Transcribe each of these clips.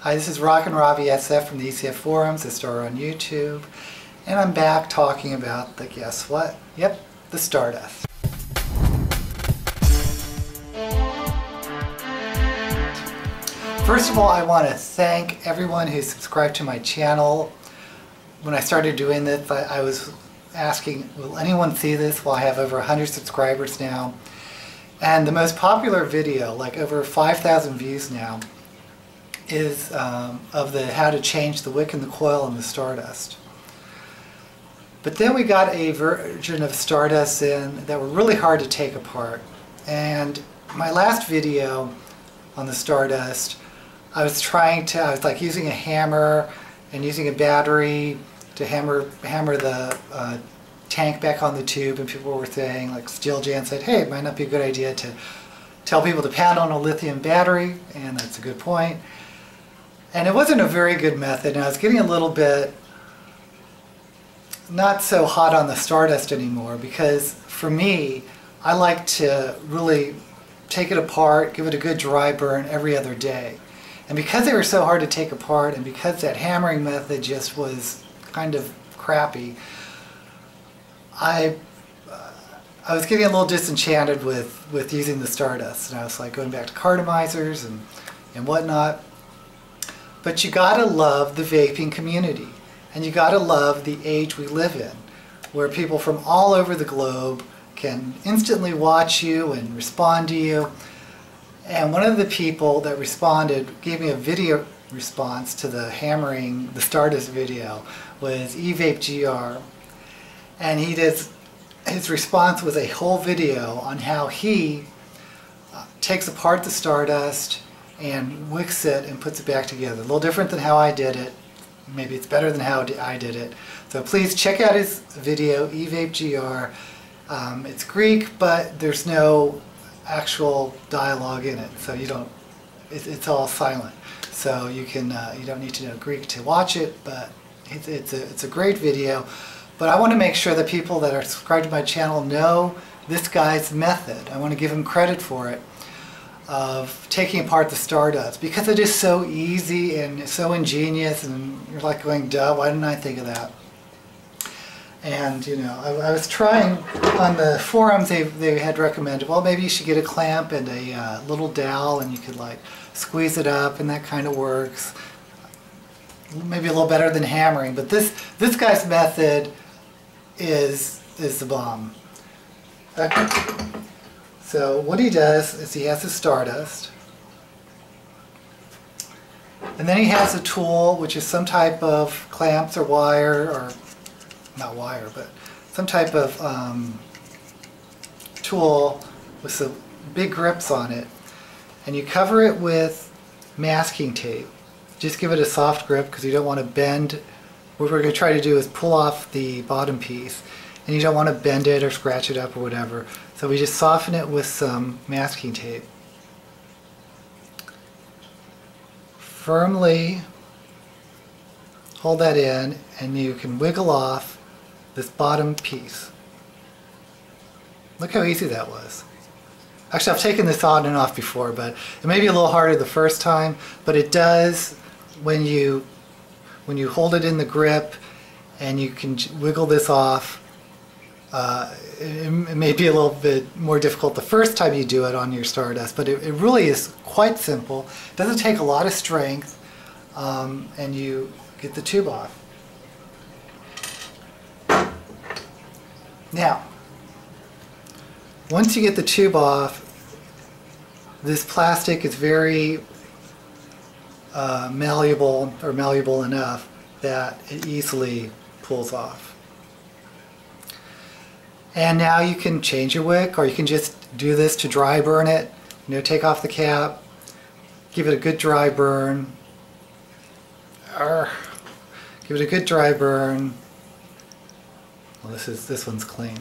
Hi, this is Rock and Robbie SF from the ECF forums, the store on YouTube, and I'm back talking about the, guess what? Yep, the Stardust. First of all, I want to thank everyone who subscribed to my channel. When I started doing this, I was asking, will anyone see this? Well, I have over 100 subscribers now. And the most popular video, like over 5,000 views now, is of the how to change the wick and the coil in the Stardust. But then we got a version of Stardust in that were really hard to take apart. And my last video on the Stardust, I was like using a hammer and using a battery to hammer the tank back on the tube, and people were saying, like Steel Jan said, hey, it might not be a good idea to tell people to pound on a lithium battery, and that's a good point. And it wasn't a very good method, and I was getting a little bit not so hot on the Stardust anymore, because for me, I like to really take it apart, give it a good dry burn every other day. And because they were so hard to take apart, and because that hammering method just was kind of crappy, I was getting a little disenchanted with using the Stardust, and I was like going back to Clearomizers and whatnot. But you gotta love the vaping community, and you gotta love the age we live in, where people from all over the globe can instantly watch you and respond to you. And one of the people that responded gave me a video response to the hammering the Stardust video was evapegr, and his response was a whole video on how he takes apart the Stardust and wicks it and puts it back together. A little different than how I did it. Maybe it's better than how I did it. So please check out his video, evapegr. It's Greek, but there's no actual dialogue in it, so you don't. It's all silent. So you can you don't need to know Greek to watch it, but it's a great video. But I want to make sure that people that are subscribed to my channel know this guy's method. I want to give him credit for it, of taking apart the Stardust, because it is so easy and so ingenious, and you're like going, duh, why didn't I think of that? And you know, I was trying on the forums, they had recommended, well, maybe you should get a clamp and a little dowel, and you could like squeeze it up, and that kind of works. Maybe a little better than hammering, but this guy's method is the bomb. Okay. So what he does is he has his Stardust, and then he has a tool which is some type of clamps or wire, or not wire, but some type of tool with some big grips on it, and you cover it with masking tape. Just give it a soft grip, because you don't want to bend. What we're going to try to do is pull off the bottom piece, and you don't want to bend it or scratch it up or whatever. So we just soften it with some masking tape. Firmly hold that in, and you can wiggle off this bottom piece. Look how easy that was. Actually, I've taken this on and off before, but it may be a little harder the first time, but it does when you hold it in the grip and you can wiggle this off. It may be a little bit more difficult the first time you do it on your Stardust, but it really is quite simple. It doesn't take a lot of strength, and you get the tube off. Now, once you get the tube off, this plastic is very malleable, or malleable enough that it easily pulls off. And now you can change your wick, or you can just do this to dry burn it. You know, take off the cap, give it a good dry burn. Give it a good dry burn. Well, this one's clean,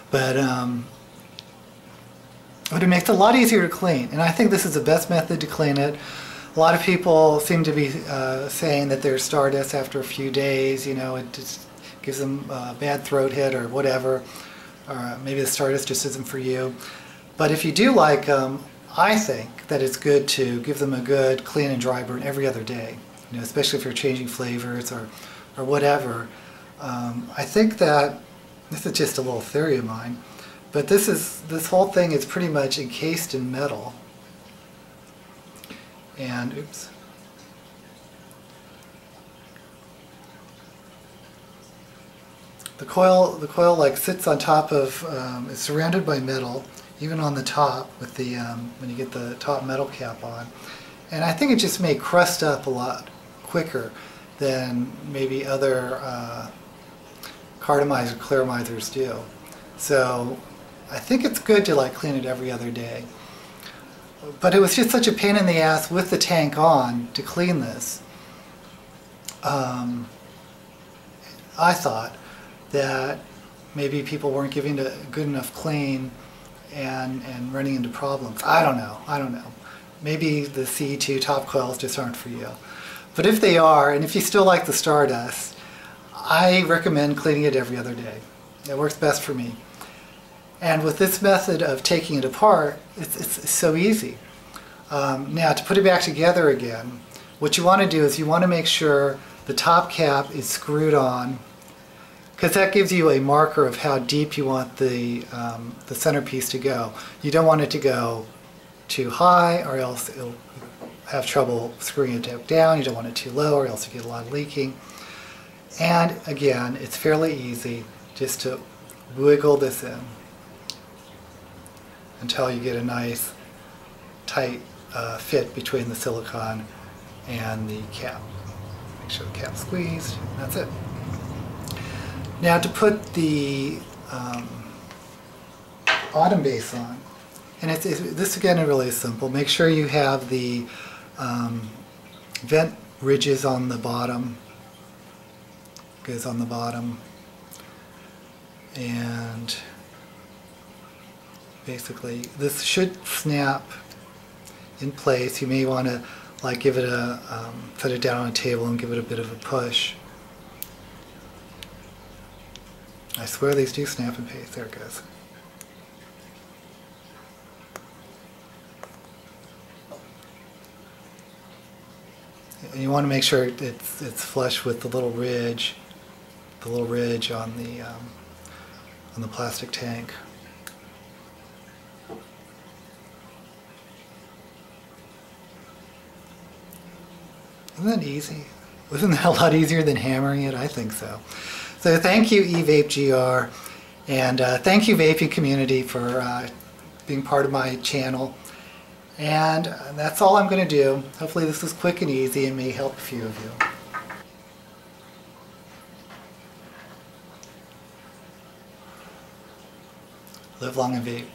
but it makes it a lot easier to clean, and I think this is the best method to clean it. A lot of people seem to be saying that their Stardust after a few days, you know, it just gives them a bad throat hit or whatever. Maybe the Stardust just isn't for you. But if you do like them, I think that it's good to give them a good clean and dry burn every other day, especially if you're changing flavors or whatever. I think that, this is just a little theory of mine, but this whole thing is pretty much encased in metal. And, oops. The coil like sits on top of, it's surrounded by metal, even on the top with the, when you get the top metal cap on. And I think it just may crust up a lot quicker than maybe other Cartomizer, Clearomizers do. So I think it's good to like clean it every other day. But it was just such a pain in the ass with the tank on to clean this. I thought that maybe people weren't giving it a good enough clean and running into problems. I don't know. Maybe the CE2 top coils just aren't for you. But if they are, and if you still like the Stardust, I recommend cleaning it every other day. It works best for me. And with this method of taking it apart, it's so easy. Now, to put it back together again, what you want to do is you want to make sure the top cap is screwed on, because that gives you a marker of how deep you want the centerpiece to go. You don't want it to go too high, or else it'll have trouble screwing it down. You don't want it too low, or else you get a lot of leaking. And again, it's fairly easy just to wiggle this in until you get a nice tight fit between the silicone and the cap. Make sure the cap's squeezed. That's it. Now to put the bottom base on, and this again is really simple. Make sure you have the vent ridges on the bottom. Goes on the bottom, and basically this should snap in place. You may want to like give it a put it down on a table and give it a bit of a push. I swear these do snap in place. There it goes. And you want to make sure it's flush with the little ridge on the plastic tank. Isn't that easy? Wasn't that a lot easier than hammering it? I think so. So thank you, evapegr, and thank you, vaping community, for being part of my channel. And that's all I'm going to do. Hopefully this is quick and easy and may help a few of you. Live long and vape.